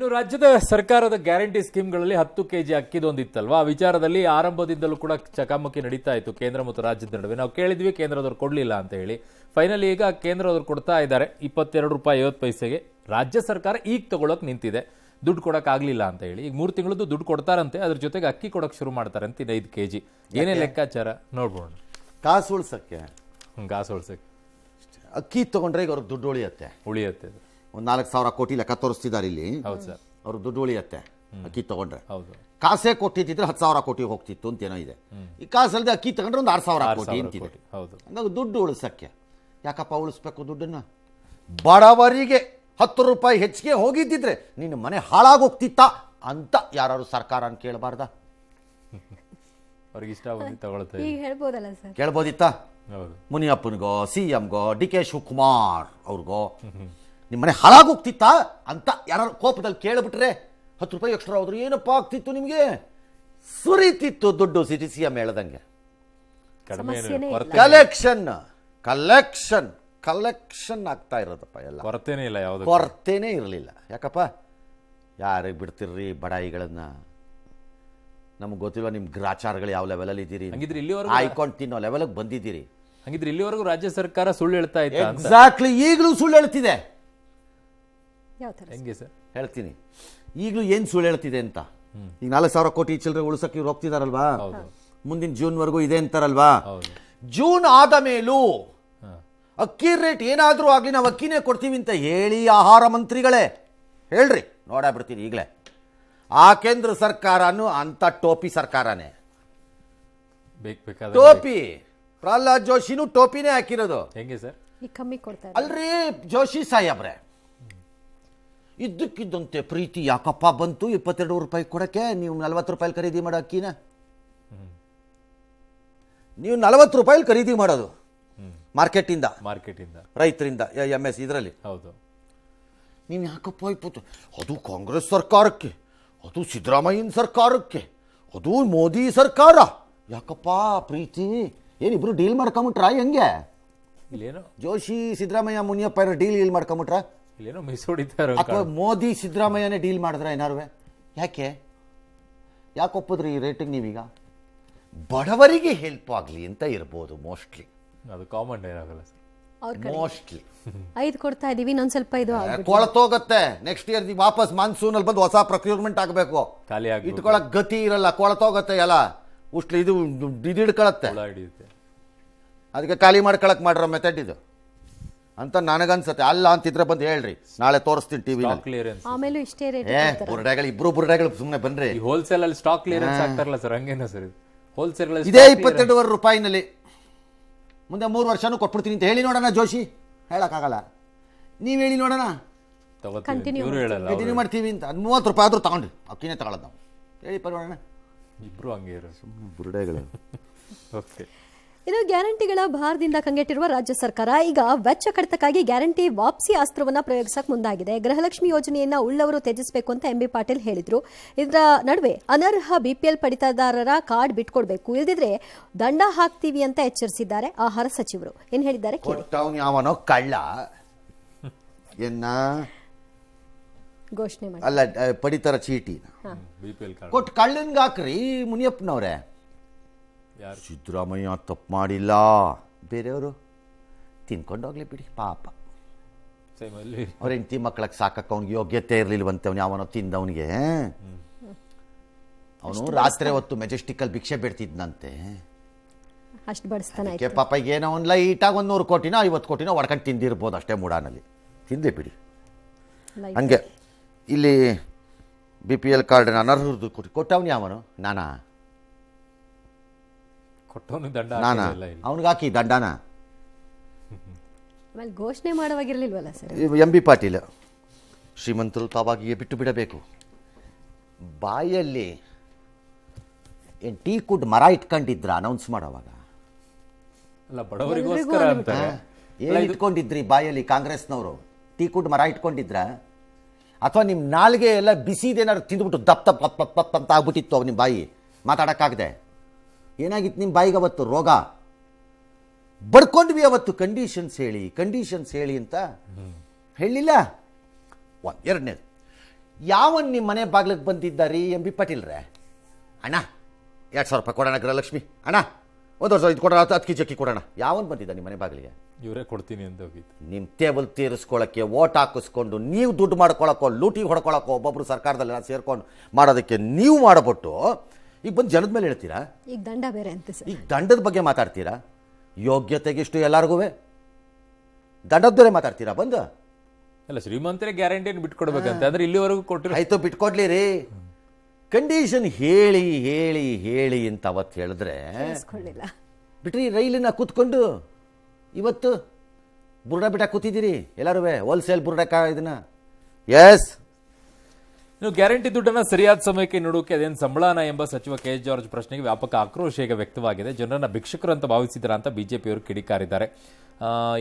ಇನ್ನು ರಾಜ್ಯದ ಸರ್ಕಾರದ ಗ್ಯಾರಂಟಿ ಸ್ಕೀಮ್ಗಳಲ್ಲಿ 10 ಕೆಜಿ ಅಕ್ಕಿದೊಂದಿತ್ತಲ್ವಾ, ಆ ವಿಚಾರದಲ್ಲಿ ಆರಂಭದಿಂದಲೂ ಕೂಡ ಚಕಾಮಕಿ ನಡೀತಾ ಇತ್ತು ಕೇಂದ್ರ ಮತ್ತು ರಾಜ್ಯದ ನಡುವೆ. ನಾವು ಕೇಳಿದ್ವಿ ಕೇಂದ್ರದವ್ರು ಕೊಡ್ಲಿಲ್ಲ ಅಂತ ಹೇಳಿ. ಫೈನಲಿ ಈಗ ಕೇಂದ್ರದವ್ರು ಕೊಡ್ತಾ ಇದ್ದಾರೆ 22 ರೂಪಾಯಿ 50 ಪೈಸೆಗೆ. ರಾಜ್ಯ ಸರ್ಕಾರ ಈಗ ತಗೊಳಕ್ ನಿಂತಿದೆ, ದುಡ್ಡು ಕೊಡಕ್ ಆಗ್ಲಿಲ್ಲ ಅಂತ ಹೇಳಿ. ಈಗ 3 ತಿಂಗಳದ್ದು ದುಡ್ಡು ಕೊಡ್ತಾರಂತೆ, ಅದ್ರ ಜೊತೆಗೆ ಅಕ್ಕಿ ಕೊಡಕ್ ಶುರು ಮಾಡ್ತಾರಂತೆ 5 ಕೆಜಿ. ಏನೇ ಲೆಕ್ಕಾಚಾರ ನೋಡ್ಬೋಣ. ಕಾಸು ಉಳ್ಸಕ್ಕೆ, ಗಾಸು ಉಳ್ಸಕ್ಕೆ ಅಕ್ಕಿ ತಗೊಂಡ್ರೆ ಈಗ ಅವ್ರಿಗೆ ದುಡ್ಡು ಉಳಿಯತ್ತೆ. ಒಂದು 4,000 ಕೋಟಿ ಲೆಕ್ಕ ತೋರಿಸ್ತಿದ್ದಾರೆ ಇಲ್ಲಿ. ಹೌದು ಸರ್, ಅವ್ರಿಗೆ ದುಡ್ಡು ಉಳಿಯತ್ತೆ ಅಕ್ಕಿ ತಗೊಂಡ್ರೆ. ಹೌದು, ಕಾಸೇ ಕೊಟ್ಟಿದ್ರೆ 10,000 ಕೋಟಿ ಹೋಗ್ತಿತ್ತು ಅಂತೇನೋ ಇದೆ. ಈ ಕಾಸಲ್ಲದೆ ಅಕ್ಕಿ ತಗೊಂಡ್ರೆ ಒಂದು 6,000 ಕೋಟಿ ಅಂತಿದೆ. ಹೌದು, ಹಂಗಾಗಿ ದುಡ್ಡು ಉಳಿಸಕ್ಕೆ ಯಾಕಪ್ಪ ಉಳಿಸ್ಬೇಕು ದುಡ್ಡನ್ನ? ಬಡವರಿಗೆ 10 ರೂಪಾಯಿ ಹೆಚ್ಚಿಗೆ ಹೋಗಿದ್ದಿದ್ರೆ ನಿನ್ನ ಮನೆ ಹಾಳಾಗೋಗ್ತಿತ್ತ ಅಂತ ಯಾರು ಸರ್ಕಾರ ಕೇಳಬಾರ್ದ? ಅವ್ರಿಗೆ ಇಷ್ಟ ತಗೊಳ್ತಾರೆ, ಹೇಳ್ಬೋದಲ್ಲ ಸರ್, ಕೇಳ್ಬೋದಿತ್ತ? ಮುನಿಯಪ್ಪನಿಗೋ, CM ಗೋ, DK ಶಿವಕುಮಾರ್ ಅವ್ರಿಗೋ ನಿಮ್ಮನೆ ಹಾಳಾಗೋಗ್ತಿತ್ತ ಅಂತ ಯಾರು ಕೋಪದಲ್ಲಿ ಕೇಳಿಬಿಟ್ರೆ 10 ರೂಪಾಯಿ ಎಕ್ಸ್ಟ್ರಾ ಹೋದ್ರು ಏನಪ್ಪ ಆಗ್ತಿತ್ತು? ನಿಮಗೆ ಸುರಿತಿತ್ತು ದುಡ್ಡು. CM ಹೇಳ್ದಂಗೆ ಕಲೆಕ್ಷನ್ ಕಲೆಕ್ಷನ್ ಕಲೆಕ್ಷನ್ ಆಗ್ತಾ ಇರೋದಪ್ಪ. ಎಲ್ಲ ಕೊರತೆನೇ ಇಲ್ಲ, ಯಾವುದು ಕೊರತೆನೇ ಇರಲಿಲ್ಲ. ಯಾಕಪ್ಪ ಯಾರಿಗೆ ಬಿಡ್ತಿರ್ರಿ ಬಡಾಯಿಗಳನ್ನ? ನಮ್ಗೆ ಗೊತ್ತಿಲ್ವ ನಿಮ್ಮ ಗ್ರಾಚಾರಗಳು ಯಾವ ಲೆವೆಲಲ್ಲಿ ಇದ್ದೀರಿ? ಆಯ್ಕೊಂಡು ತಿನ್ನೋ ಲೆವೆಲ್ಗೆ ಬಂದಿದ್ದೀರಿ. ಹಂಗಿದ್ರೆ ಇಲ್ಲಿವರೆಗೂ ರಾಜ್ಯ ಸರ್ಕಾರ ಸುಳ್ಳು ಹೇಳ್ತಾ ಇತ್ತು. ಎಕ್ಸಾಕ್ಟ್ಲಿ, ಈಗಲೂ ಸುಳ್ಳು ಹೇಳ್ತಿದೆ. ಹೆಂಗೆ ಸರ್? ಹೇಳ್ತೀನಿ, ಈಗಲೂ ಏನು ಸುಳ್ಳು ಹೇಳ್ತಿದೆ ಅಂತ. ಈಗ 4,000 ಕೋಟಿ ಚಿಲ್ಲರೆ ಉಳಿಸಕ್ಕೆ ಇವ್ರು ಹೋಗ್ತಿದಾರಲ್ವಾ, ಮುಂದಿನ ಜೂನ್ವರೆಗೂ ಇದೆ ಅಂತಾರಲ್ವಾ. ಜೂನ್ ಆದ ಮೇಲೂ ಅಕ್ಕಿ ರೇಟ್ ಏನಾದರೂ ಆಗಲಿ ನಾವು ಅಕ್ಕಿನೇ ಕೊಡ್ತೀವಿ ಅಂತ ಹೇಳಿ ಆಹಾರ ಮಂತ್ರಿಗಳೇ ಹೇಳ್ರಿ, ನೋಡಾಬಿಡ್ತೀನಿ ಈಗಲೇ. ಆ ಕೇಂದ್ರ ಸರ್ಕಾರನು ಅಂತ ಟೋಪಿ ಸರ್ಕಾರನೇ. ಟೋಪಿ ಪ್ರಹ್ಲಾದ್ ಜೋಶಿನೂ ಟೋಪಿನೇ ಹಾಕಿರೋದು. ಹೆಂಗೆ ಸರ್? ಕಮ್ಮಿ ಕೊಡ್ತಾರೆ ಅಲ್ರಿ ಜೋಶಿ ಸಾಹೇಬ್ರೆ. ಇದ್ದಕ್ಕಿದ್ದಂತೆ ಪ್ರೀತಿ ಯಾಕಪ್ಪ ಬಂತು 22 ರೂಪಾಯಿ ಕೊಡಕ್ಕೆ? ನೀವು 40 ರೂಪಾಯಿ ಖರೀದಿ ಮಾಡೋ ಅಕ್ಕಿನ ನೀವು 40 ರೂಪಾಯಿ ಖರೀದಿ ಮಾಡೋದು ಮಾರ್ಕೆಟಿಂದ, ರೈತರಿಂದ, MS ಇದರಲ್ಲಿ. ಹೌದು, ನೀವು ಯಾಕಪ್ಪ 20? ಅದು ಕಾಂಗ್ರೆಸ್ ಸರ್ಕಾರಕ್ಕೆ, ಅದು ಸಿದ್ದರಾಮಯ್ಯನ ಸರ್ಕಾರಕ್ಕೆ, ಅದು ಮೋದಿ ಸರ್ಕಾರ. ಯಾಕಪ್ಪ ಪ್ರೀತಿ? ಏನಿಬ್ರು ಡೀಲ್ ಮಾಡ್ಕೊಂಬಿಟ್ರ? ಹೆಂಗೆ ಜೋಶಿ ಸಿದ್ದರಾಮಯ್ಯ ಮುನಿಯಪ್ಪ ಡೀಲ್ ಮಾಡ್ಕೊಂಬಿಟ್ರ? ಅಥವಾ ಮೋದಿ ಸಿದ್ದರಾಮಯ್ಯನೇ ಡೀಲ್ ಮಾಡಿದ್ರ ಏನಾರು? ಯಾಕೊಪ್ಪದ್ರಿ ಈ ರೇಟಿಗೆ? ನೀವೀಗ ಬಡವರಿಗೆ ಹೆಲ್ಪ್ ಆಗಲಿ ಅಂತ ಇರ್ಬೋದು ಮೋಸ್ಟ್ಲಿ. ಅದು ಕಾಮನ್ ಏನಾಗಲ್ಲ ಸರ್, ಮೋಸ್ಟ್ಲಿ 5 ಕೊಡ್ತಾ ಇದೀವಿ, ಇನ್ನೊಂದು ಸ್ವಲ್ಪ ಇದು ಕೊಳತೋಗತ್ತೆ. ನೆಕ್ಸ್ಟ್ ಇಯರ್ ವಾಪಸ್ ಮಾನ್ಸೂನ್ ಅಲ್ಲಿ ಬಂದು ಹೊಸ ಪ್ರೊಕ್ಯೂರ್ಮೆಂಟ್ ಆಗಬೇಕು, ಇಟ್ಕೊಳಕ್ ಗತಿ ಇರಲ್ಲ, ಕೊಳತೋಗತ್ತೆ ಎಲ್ಲ. ಉಷ್ಟ್ಲಿ ಇದು ಹಿಡ್ಕೊಳತ್ತೆ, ಅದಕ್ಕೆ ಖಾಲಿ ಮಾಡ್ಕೊಳಕ್ ಮಾಡ್ರ ಮೆಥಡ್ ಇದು ಅಂತ ನನಗನ್ಸತ್ತೆ. ಅಲ್ಲ ಅಂತಿದ್ರೆ ಬಂದು ಹೇಳ್ರಿ, ನಾಳೆ ತೋರಿಸ್ತೀನಿ ಟಿವಿ. ಆಮೇಲೆ ಇಷ್ಟೇ ರೇಟ್ ಬುರುಡೆಗಳು, ಇಬ್ರು ಬುರುಡೆಗಳು ಸುಮ್ಮನೆ ಬನ್ರಿ. ಹೋಲ್ಸೇಲ್ ಅಲ್ಲಿ ಸ್ಟಾಕ್ ಕ್ಲಿಯರೆನ್ಸ್ ಆಗ್ತಾರಲ್ಲ ಸರ್, ಹಂಗೇನ ಸರ್? ಹೋಲ್ಸೇಲ್ ಇದೇ 22 ರೂಪಾಯಿನಲ್ಲಿ ಮುಂದೆ 3 ವರ್ಷನೂ ಕೊಟ್ಬಿಡ್ತೀನಿ ಅಂತ ಹೇಳಿ ನೋಡೋಣ. ಜೋಶಿ ಹೇಳಕ್ಕಾಗಲ್ಲ, ನೀವ್ ಹೇಳಿ ನೋಡೋಣ. ಕಂಟಿನ್ಯೂ ಮಾಡ್ತೀವಿ ಅಂತ 30 ರೂಪಾಯಿ ಆದ್ರೂ ತಗೊಂಡ್ರಿ ಅಕ್ಕಿನೇ ತಗೊಳ್ಳೋದು ನಾವು ಹೇಳಿ ಪರವಾಣ. ಇಬ್ರು ಹಂಗೆ ಬುರುಡೆಗಳು. ಓಕೆ, ಇದು ಗ್ಯಾರಂಟಿಗಳ ಭಾರದಿಂದ ಕಂಗೆಟ್ಟಿರುವ ರಾಜ್ಯ ಸರ್ಕಾರ ಈಗ ವೆಚ್ಚ ಕಡಿತಕ್ಕಾಗಿ ಗ್ಯಾರಂಟಿ ವಾಪಸಿ ಅಸ್ತ್ರವನ್ನ ಪ್ರಯೋಗಿಸಕ್ಕೆ ಮುಂದಾಗಿದೆ. ಗೃಹಲಕ್ಷ್ಮಿ ಯೋಜನೆಯನ್ನ ಉಳ್ಳವರು ತ್ಯಜಿಸಬೇಕು ಅಂತ MB ಪಾಟೀಲ್ ಹೇಳಿದ್ರು. ಇದರ ನಡುವೆ ಅನರ್ಹ BPL ಪಡಿತರದಾರರ ಕಾರ್ಡ್ ಬಿಟ್ಕೊಡ್ಬೇಕು, ಇಲ್ಲದಿದ್ರೆ ದಂಡ ಹಾಕ್ತೀವಿ ಅಂತ ಎಚ್ಚರಿಸಿದ್ದಾರೆ ಆಹಾರ ಸಚಿವರು. ಏನ್ ಹೇಳಿದ್ದಾರೆ ಯಾವನೋ ಕಳ್ಳ ಘೋಷಣೆ ಮಾಡಿ, ಅಲ್ಲ ಪಡಿತರ ಚೀಟಿ ಕೊಟ್ಟು ಕಳ್ಳನ್ಗೆ ಹಾಕ್ರಿ ಮುನಿಯಪ್ಪನವ್ರೆ. ಸಿದ್ದರಾಮಯ್ಯ ತಪ್ಪು ಮಾಡಿಲ್ಲ, ಬೇರೆಯವರು ತಿನ್ಕೊಂಡೋಗ್ಲಿ ಬಿಡಿ ಪಾಪ. ಅವ್ರ ಹೆಂಡತಿ ಮಕ್ಕಳಿಗೆ ಸಾಕಕ್ಕೆ ಅವ್ನಿಗೆ ಯೋಗ್ಯತೆ ಇರಲಿಲ್ವಂತೆ. ಅವ್ನು ಯಾವನೋ ತಿಂದವನಿಗೆ, ಅವನು ರಾತ್ರಿ ಹೊತ್ತು ಮೆಜೆಸ್ಟಿಕಲ್ಲಿ ಭಿಕ್ಷೆ ಬಿಡ್ತಿದ್ನಂತೆ. ಅಷ್ಟು ಬಡಿಸ್ತಾನೆ ಪಾಪ ಏನೋ ಒಂದು ಲೈಟಾಗಿ 100 ಕೋಟಿನೋ 50 ಕೋಟಿನೋ ಹೊಡ್ಕೊಂಡು ತಿಂದಿರ್ಬೋದು ಅಷ್ಟೇ ಮೂಡಾನಲ್ಲಿ. ತಿಂದೆ ಬಿಡಿ. ಹಂಗೆ ಇಲ್ಲಿ BPL ಕಾರ್ಡ್ ಅನರ್ಹದ್ದು ಕೊಟ್ಟವನು ಯಾವನು? ನಾನಾ ಅವನಿಗೆ ಹಾಕಿ ದಂಡನ ಘೋಷಣೆ ಮಾಡುವಾಗಿರ್ಲಿಲ್ವಲ್ಲ ಸರ್. MB ಪಾಟೀಲ್ ಶ್ರೀಮಂತರು ತಾವಾಗಿಯೇ ಬಿಟ್ಟು ಬಿಡಬೇಕು. ಬಾಯಲ್ಲಿ ಏನು ಟೀ ಕುಡ್ ಮರ ಇಟ್ಕೊಂಡಿದ್ರ ಅನೌನ್ಸ್ ಮಾಡೋವಾಗ? ಏನು ಇಟ್ಕೊಂಡಿದ್ರಿ ಬಾಯಲ್ಲಿ ಕಾಂಗ್ರೆಸ್ನವರು? ಟೀ ಕುಡ್ ಮರ ಇಟ್ಕೊಂಡಿದ್ರ? ಅಥವಾ ನಿಮ್ಮ ನಾಲ್ಗೆ ಎಲ್ಲ ಬಿಸಿದೇನಾದ್ರು ತಿಂದ್ಬಿಟ್ಟು ದಪ್ಪ ತಪ್ಪ ತಪ್ಪ ತಪ್ಪ ಅಂತ ಆಗ್ಬಿಟ್ಟಿತ್ತು ಅವ್ ನಿಮ್ಮ ಬಾಯಿ ಮಾತಾಡೋಕ್ಕಾಗದೆ? ಏನಾಗಿತ್ತು ನಿಮ್ಮ ಬಾಯಿಗೆ ಅವತ್ತು? ರೋಗ ಬಡ್ಕೊಂಡ್ವಿ ಅವತ್ತು. ಕಂಡೀಷನ್ಸ್ ಹೇಳಿ ಅಂತ ಹೇಳಿಲ್ಲ. ಎರಡನೇದು, ಯಾವನ್ ನಿಮ್ಮ ಮನೆ ಬಾಗ್ಲಿಗೆ ಬಂದಿದ್ದಾರಿ ಎಂ ಬಿ ಪಾಟೀಲ್ರೆ? ಅಣ್ಣ 2,000 ರೂಪಾಯಿ ಕೊಡೋಣ ಗೃಹಲಕ್ಷ್ಮಿ, ಅಣ್ಣ 1 ವರ್ಷ ಇದು ಕೊಡೋಣ, 10 ಕೆಜಿ ಅಕ್ಕಿ ಕೊಡೋಣ. ಯಾವನ್ ಬಂದಿದ್ದ ನಿಮ್ಮ ಮನೆ ಬಾಗಿಲಿಗೆ? ಇವರೇ ಕೊಡ್ತೀನಿ ಅಂತ ಹೋಗಿದ್ದು. ನಿಮ್ಮ ಟೇಬಲ್ ತೀರಿಸ್ಕೊಳ್ಳೋಕ್ಕೆ, ಓಟ್ ಹಾಕಿಸ್ಕೊಂಡು ನೀವು ದುಡ್ಡು ಮಾಡ್ಕೊಳಕ್ಕೋ, ಲೂಟಿ ಹೊಡ್ಕೊಳಕ್ಕೋ, ಒಬ್ಬೊಬ್ರು ಸರ್ಕಾರದಲ್ಲೆಲ್ಲ ಸೇರ್ಕೊಂಡು ಮಾಡೋದಕ್ಕೆ ನೀವು ಮಾಡಬಿಟ್ಟು ಈಗ ಬಂದು ಜನದ ಮೇಲೆ ಹೇಳ್ತೀರಾ? ಈಗ ದಂಡ ಬೇರೆ ಅಂತೆ ಸರ್. ಈಗ ದಂಡದ ಬಗ್ಗೆ ಮಾತಾಡ್ತೀರಾ? ಯೋಗ್ಯತೆಗಿಷ್ಟು ಎಲ್ಲರಿಗೂ ದಂಡದ ಬೇರೆ ಮಾತಾಡ್ತೀರಾ ಬಂದು? ಅಲ್ಲ, ಶ್ರೀಮಂತರೇ ಗ್ಯಾರಂಟಿಯನ್ನು ಬಿಟ್ಕೊಡ್ಬೇಕಂತ ಅಂದ್ರೆ ಇಲ್ಲಿವರೆಗೂ ಕೊಟ್ಟಿರೋ. ಆಯ್ತು, ಬಿಟ್ಕೊಡ್ಲಿ ರೀ. ಕಂಡೀಷನ್ ಹೇಳಿ ಹೇಳಿ ಹೇಳಿ ಅಂತ ಅವತ್ತು ಹೇಳಿದ್ರೆ ಕೇಳಿಸ್ಕೊಳ್ಳಿಲ್ಲ. ಬಿಟ್ರಿ ರೈಲಿನ ಕೂತ್ಕೊಂಡು ಇವತ್ತು ಬುರುಡ ಬಿಟ್ಟ ಕೂತಿದ್ದೀರಿ ಎಲ್ಲರೂ, ಹೋಲ್ಸೇಲ್ ಬುರುಡಕ್ಕ ಇದನ್ನ. ಎಸ್, ನೀವು ಗ್ಯಾರಂಟಿ ದುಡ್ಡನ್ನ ಸರಿಯಾದ ಸಮಯಕ್ಕೆ ನೀಡೋಕೆ ಅದೇನು ಸಂಬಳನ ಎಂಬ ಸಚಿವ ಕೆ ಜಾರ್ಜ್ ಪ್ರಶ್ನೆಗೆ ವ್ಯಾಪಕ ಆಕ್ರೋಶ ಈಗ ವ್ಯಕ್ತವಾಗಿದೆ. ಜನರನ್ನ ಭಿಕ್ಷುಕರು ಅಂತ ಭಾವಿಸಿದ್ರ ಅಂತ ಬಿಜೆಪಿಯವರು ಕಿಡಿಕಾರಿದ್ದಾರೆ.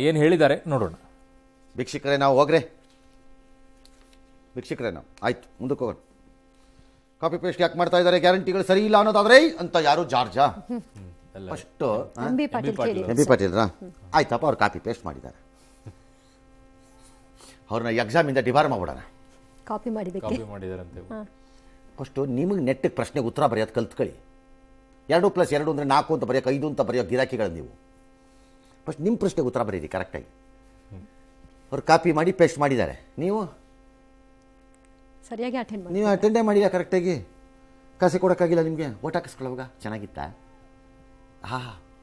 ಏನು ಹೇಳಿದ್ದಾರೆ ನೋಡೋಣ. ಭಿಕ್ಷುಕರೇ ನಾವು ಹೋಗ್ರೆ, ಭಿಕ್ಷುಕರೇ ನಾವು. ಆಯ್ತು, ಮುಂದಕ್ಕೆ ಹೋಗೋಣ. ಕಾಪಿ ಪೇಸ್ಟ್ ಯಾಕೆ ಮಾಡ್ತಾ ಇದ್ದಾರೆ? ಗ್ಯಾರಂಟಿಗಳು ಸರಿ ಇಲ್ಲ ಅನ್ನೋದಾದ್ರೆ ಅಂತ ಯಾರು ಜಾರ್ಜಾ? ಫಸ್ಟ್ ಎಂ ಬಿ ಪಾಟೀಲ್ ಕೇಳಿ. ಎಂ ಬಿ ಪಾಟೀಲ್ರಾ? ಆಯ್ತಪ್ಪ, ಅವ್ರು ಕಾಪಿ ಪೇಸ್ಟ್ ಮಾಡಿದ್ದಾರೆ. ಅವ್ರನ್ನ ಎಕ್ಸಾಮಿಂದ ಡಿಬಾರ್ ಮಾಡ್ಬಿಡೋಣ. ಕಾಪಿ ಮಾಡಿದ್ದಕ್ಕೆ ಕಾಪಿ ಮಾಡಿದಾರಂತೆ. ಫಸ್ಟು ನಿಮಗೆ ನೆಟ್ಟಿಗೆ ಪ್ರಶ್ನೆಗೆ ಉತ್ತರ ಬರೆಯೋದು ಕಲ್ತ್ಕೊಳ್ಳಿ. 2+2 ಅಂದರೆ 4 ಅಂತ ಬರೆಯೋಕೆ 5 ಅಂತ ಬರೆಯೋ ಗಿರಾಕಿಗಳು ನೀವು. ಫಸ್ಟ್ ನಿಮ್ಮ ಪ್ರಶ್ನೆಗೆ ಉತ್ತರ ಬರೀರಿ ಕರೆಕ್ಟಾಗಿ. ಅವ್ರು ಕಾಪಿ ಮಾಡಿ ಪೇಸ್ಟ್ ಮಾಡಿದ್ದಾರೆ, ನೀವು ಸರಿಯಾಗಿ ಅಟೆಂಡ್ ಮಾಡಿ. ನೀವು ಅಟೆಂಡೇ ಮಾಡಿಲ್ಲ ಕರೆಕ್ಟಾಗಿ. ಕಾಸೆ ಕೊಡೋಕ್ಕಾಗಿಲ್ಲ ನಿಮಗೆ. ಓಟ್ ಹಾಕಿಸ್ಕೊಳ್ಳೋವಾಗ ಚೆನ್ನಾಗಿತ್ತಾ?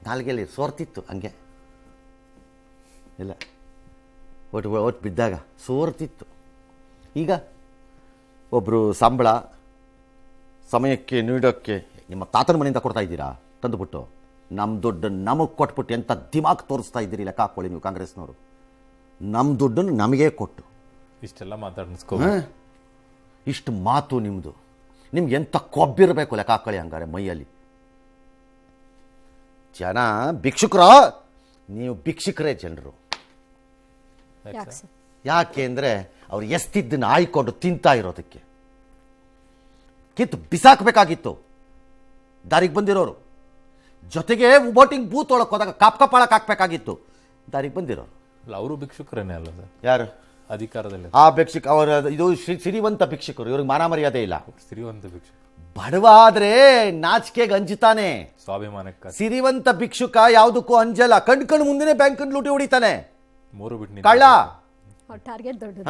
ನಾಲ್ಗೆಲ್ಲಿ ಸೋರ್ತಿತ್ತು ಹಂಗೆ ಇಲ್ಲ, ಓಟ್ ಬಿದ್ದಾಗ ಸೋರ್ತಿತ್ತು. ಈಗ ಒಬ್ಬರು ಸಂಬಳ ಸಮಯಕ್ಕೆ ನೀಡೋಕ್ಕೆ ನಿಮ್ಮ ತಾತನ ಮನೆಯಿಂದ ಕೊಡ್ತಾ ಇದ್ದೀರಾ ತಂದುಬಿಟ್ಟು, ನಮ್ಮ ದುಡ್ಡು ನಮಗೆ ಕೊಟ್ಬಿಟ್ಟು ಎಂಥ ದಿಮಾಗ್ ತೋರಿಸ್ತಾ ಇದ್ದೀರಿ. ಲೆಕ್ಕ ಹಾಕ್ಕೊಳ್ಳಿ ನೀವು ಕಾಂಗ್ರೆಸ್ನವರು. ನಮ್ಮ ದುಡ್ಡನ್ನು ನಮಗೇ ಕೊಟ್ಟು ಇಷ್ಟೆಲ್ಲ ಮಾತಾಡಿಸ್ಕೊ. ಇಷ್ಟು ಮಾತು ನಿಮ್ಮದು, ನಿಮ್ಗೆ ಎಂಥ ಕೊಬ್ಬಿರಬೇಕು ಲೆಕ್ಕ ಹಾಕ್ಕೊಳ್ಳಿ ಹಂಗಾರೆ ಮೈಯಲ್ಲಿ. ಜನ ಭಿಕ್ಷುಕರ, ನೀವು ಭಿಕ್ಷುಕರೇ ಜನರು. ಯಾಕೆ ಸರ್? ಯಾಕೆ ಅಂದರೆ ಅವ್ರು ಎಸ್ತಿದ್ದನ್ನು ಆಯ್ಕೊಂಡು ತಿಂತಾ ಇರೋದಕ್ಕೆ. ಕಿತ್ತು ಬಿಸಾಕಬೇಕಾಗಿತ್ತು ದಾರಿಗೆ ಬಂದಿರೋರು. ಜೊತೆಗೆ ವೋಟಿಂಗ್ ಬೂತ್ ಒಳಗೆ ಹೋದಾಗ ಕಾಪ್ಕಾಪಾಳಕ್ಕೆ ಹಾಕ್ಬೇಕಾಗಿತ್ತು ದಾರಿಗೆ ಬಂದಿರೋರು. ಅಲ್ಲ, ಅವರು ಭಿಕ್ಷುಕರೇನೆ ಅಲ್ಲ ಸರ್? ಯಾರು ಅಧಿಕಾರದಲ್ಲಿ ಆ ಭಿಕ್ಷುಕ? ಅವರ ಇದು ಸಿರಿವಂತ ಭಿಕ್ಷುಕರು, ಇವ್ರಿಗೆ ಮಾನ ಮರ್ಯಾದೆ ಇಲ್ಲ. ಸಿರಿವಂತ ಭಿಕ್ಷುಕ ಬಡವಾದ್ರೆ ನಾಚಿಕೆಗೆ ಅಂಜುತ್ತಾನೆ. ಸ್ವಾಭಿಮಾನಕ್ಕೆ ಸಿರಿವಂತ ಭಿಕ್ಷುಕ ಯಾವುದಕ್ಕೂ ಅಂಜಲ್ಲ. ಕಣ್ ಮುಂದೆ ಬ್ಯಾಂಕ್ ಲೂಟಿ ಹೊಡಿತಾನೆ. 3 ಬಿಟ್ಟು ಕಳ್ಳ. ಟಾರ್ಗೆಟ್ ದೊಡ್ಡದು.